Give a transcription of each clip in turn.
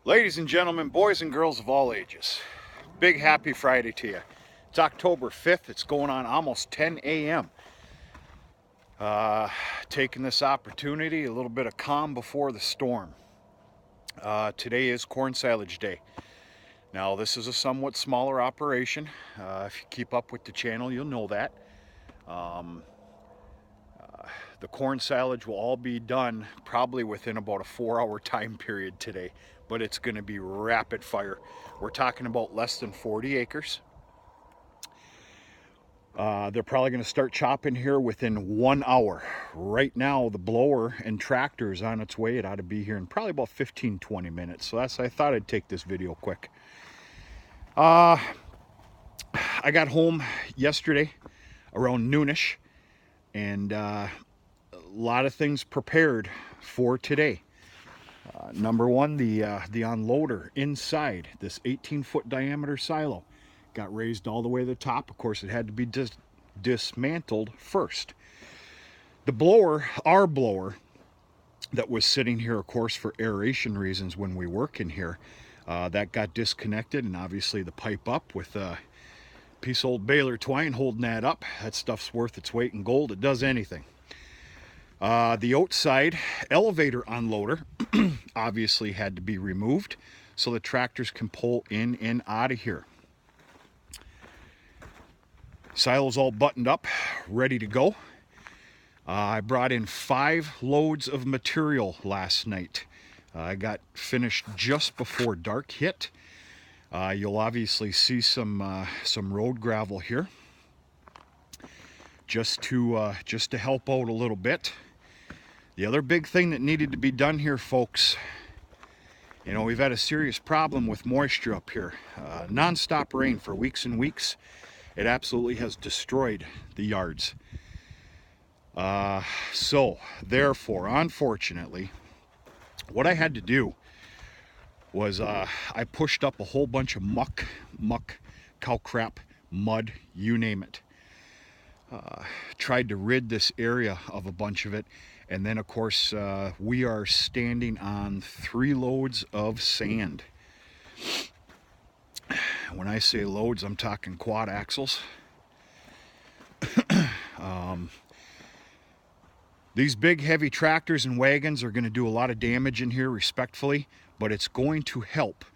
Ladies and gentlemen, boys and girls of all ages, big happy Friday to you. It's October 5th. It's going on almost 10 a.m. Taking this opportunity, a little bit of calm before the storm. Today is corn silage day. Now, this is a somewhat smaller operation. If you keep up with the channel, you'll know that. The corn silage will all be done probably within about a 4-hour time period today, but it's going to be rapid fire. We're talking about less than 40 acres. They're probably going to start chopping here within 1 hour. Right now, the blower and tractor is on its way. It ought to be here in probably about 15-20 minutes. So I thought I'd take this video quick. I got home yesterday around noonish, and a lot of things prepared for today. Number one, the unloader inside this 18-foot diameter silo got raised all the way to the top. Of course, it had to be dismantled first. The blower, our blower, that was sitting here, of course, for aeration reasons when we work in here, that got disconnected, and obviously the pipe up with a piece of old baler twine holding that up. That stuff's worth its weight in gold. It does anything. The outside elevator unloader obviously had to be removed so the tractors can pull in and out of here. Silo's all buttoned up, ready to go. I brought in 5 loads of material last night. I got finished just before dark hit. You'll obviously see some road gravel here, just to help out a little bit. The other big thing that needed to be done here, folks, you know, we've had a serious problem with moisture up here. Non-stop rain for weeks and weeks. It absolutely has destroyed the yards. So, therefore, unfortunately, what I had to do was I pushed up a whole bunch of muck, cow crap, mud, you name it. Tried to rid this area of a bunch of it. And then, of course, we are standing on 3 loads of sand. When I say loads, I'm talking quad axles. These big heavy tractors and wagons are going to do a lot of damage in here, respectfully, but it's going to help.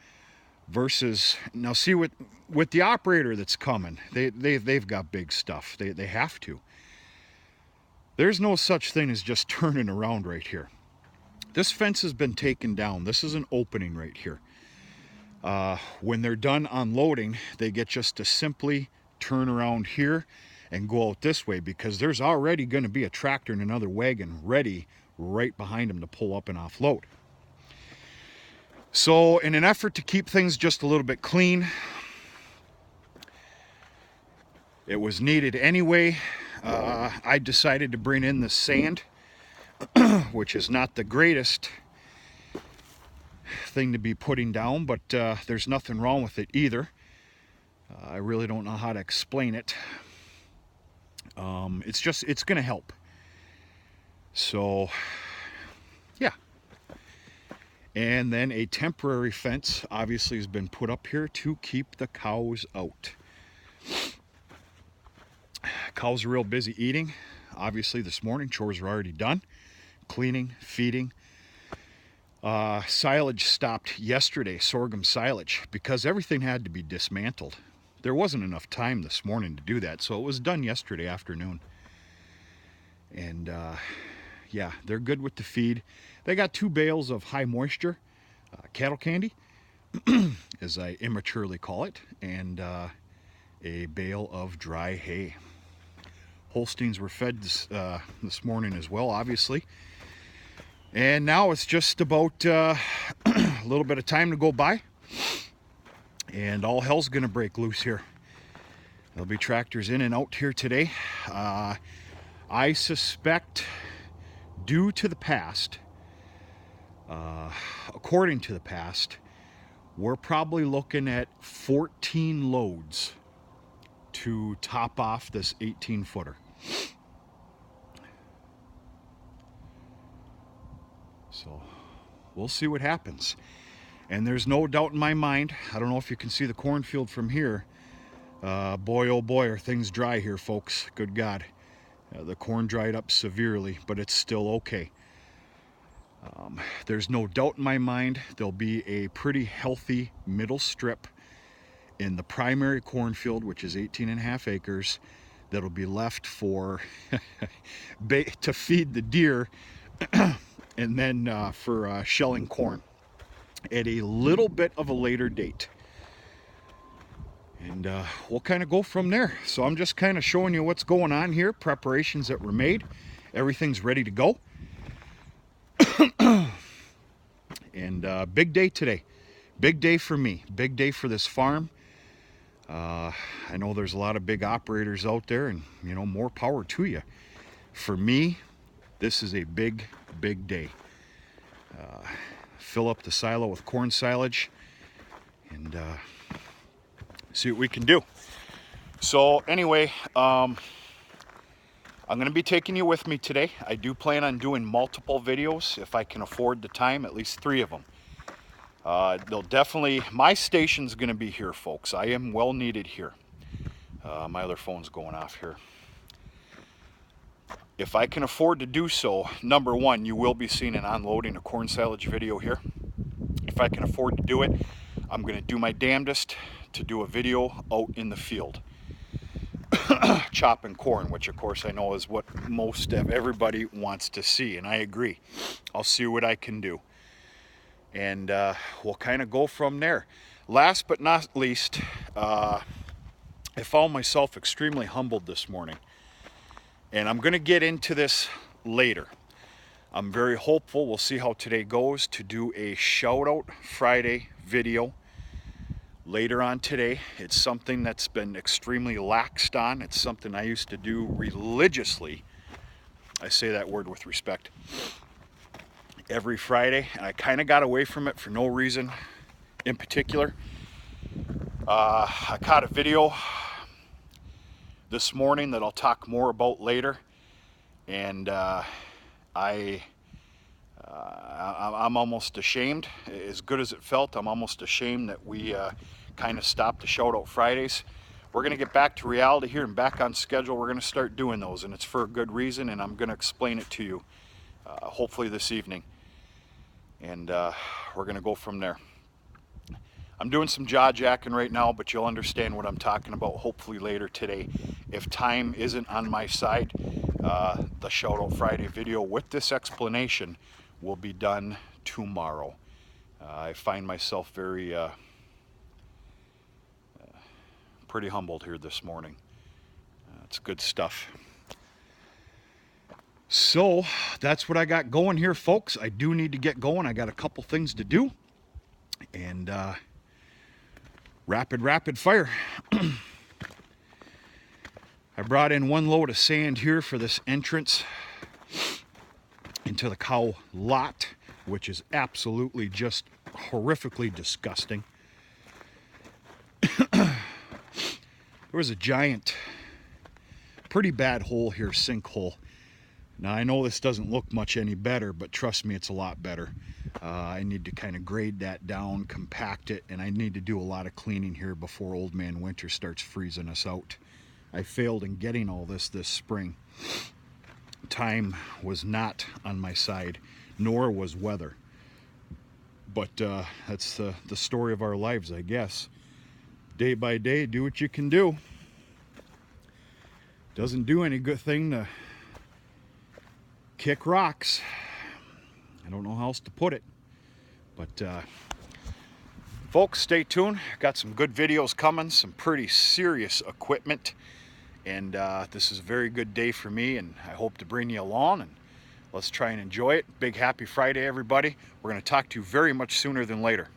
Versus, now see, with the operator that's coming, they've got big stuff. They have to. There's no such thing as just turning around right here. This fence has been taken down. This is an opening right here. When they're done unloading, they get just to simply turn around here and go out this way, because there's already going to be a tractor and another wagon ready right behind them to pull up and offload. So in an effort to keep things just a little bit clean, it was needed anyway. I decided to bring in the sand, which is not the greatest thing to be putting down, but there's nothing wrong with it either. I really don't know how to explain it. It's going to help. So, yeah. And then a temporary fence obviously has been put up here to keep the cows out. Cows are real busy eating. Obviously this morning chores are already done. Cleaning, feeding. Silage stopped yesterday, sorghum silage, because everything had to be dismantled. There wasn't enough time this morning to do that, so it was done yesterday afternoon. And yeah, they're good with the feed. They got 2 bales of high moisture cattle candy, as I immaturely call it, and a bale of dry hay. Holsteins were fed this morning as well, obviously. And now it's just about a little bit of time to go by, and all hell's gonna break loose here. There'll be tractors in and out here today. I suspect, due to the past, according to the past, we're probably looking at 14 loads to top off this 18-footer. So we'll see what happens. And there's no doubt in my mind, I don't know if you can see the cornfield from here. Boy, oh boy, are things dry here, folks. Good God. The corn dried up severely, but it's still okay. There's no doubt in my mind there'll be a pretty healthy middle strip in the primary cornfield, which is 18.5 acres, that'll be left for to feed the deer and then for shelling corn at a little bit of a later date. And we'll kind of go from there. So I'm just kind of showing you what's going on here, preparations that were made. Everything's ready to go. And big day today. Big day for me. Big day for this farm. I know there's a lot of big operators out there, and you know, more power to you. For me, this is a big, big day. Fill up the silo with corn silage and see what we can do. So anyway, I'm going to be taking you with me today. I do plan on doing multiple videos if I can afford the time, at least 3 of them. They'll definitely, my station's going to be here, folks. I am well needed here. My other phone's going off here. If I can afford to do so, number one, you will be seeing an unloading of corn silage video here. If I can afford to do it, I'm going to do my damnedest to do a video out in the field. Chopping corn, which of course I know is what most of everybody wants to see, and I agree. I'll see what I can do. And we'll kind of go from there. Last but not least, I found myself extremely humbled this morning. And I'm going to get into this later. I'm very hopeful, we'll see how today goes, to do a shout out Friday video later on today. It's something that's been extremely laxed on. It's something I used to do religiously. I say that word with respect. Every Friday, and I kind of got away from it for no reason in particular. I caught a video this morning that I'll talk more about later, and I'm almost ashamed. As good as it felt, I'm almost ashamed that we kind of stopped the shout out Fridays. We're going to get back to reality here and back on schedule. We're going to start doing those, and it's for a good reason, and I'm going to explain it to you hopefully this evening. And we're going to go from there. I'm doing some jaw jacking right now, but you'll understand what I'm talking about hopefully later today. If time isn't on my side, the Shout Out Friday video with this explanation will be done tomorrow. I find myself very pretty humbled here this morning. It's good stuff. So that's what I got going here, folks. I do need to get going. I got a couple things to do. And rapid fire. I brought in 1 load of sand here for this entrance into the cow lot, which is absolutely just horrifically disgusting. There was a giant, pretty bad hole here, sinkhole. Now I know this doesn't look much any better, but trust me, it's a lot better. I need to kind of grade that down, compact it, and I need to do a lot of cleaning here before Old Man Winter starts freezing us out. I failed in getting all this spring. Time was not on my side, nor was weather. But that's the story of our lives, I guess. Day by day, do what you can do. Doesn't do any good thing to kick rocks. I don't know how else to put it. But folks, stay tuned. Got some good videos coming, some pretty serious equipment. And this is a very good day for me, and I hope to bring you along, and let's try and enjoy it. Big happy Friday, everybody. We're going to talk to you very much sooner than later.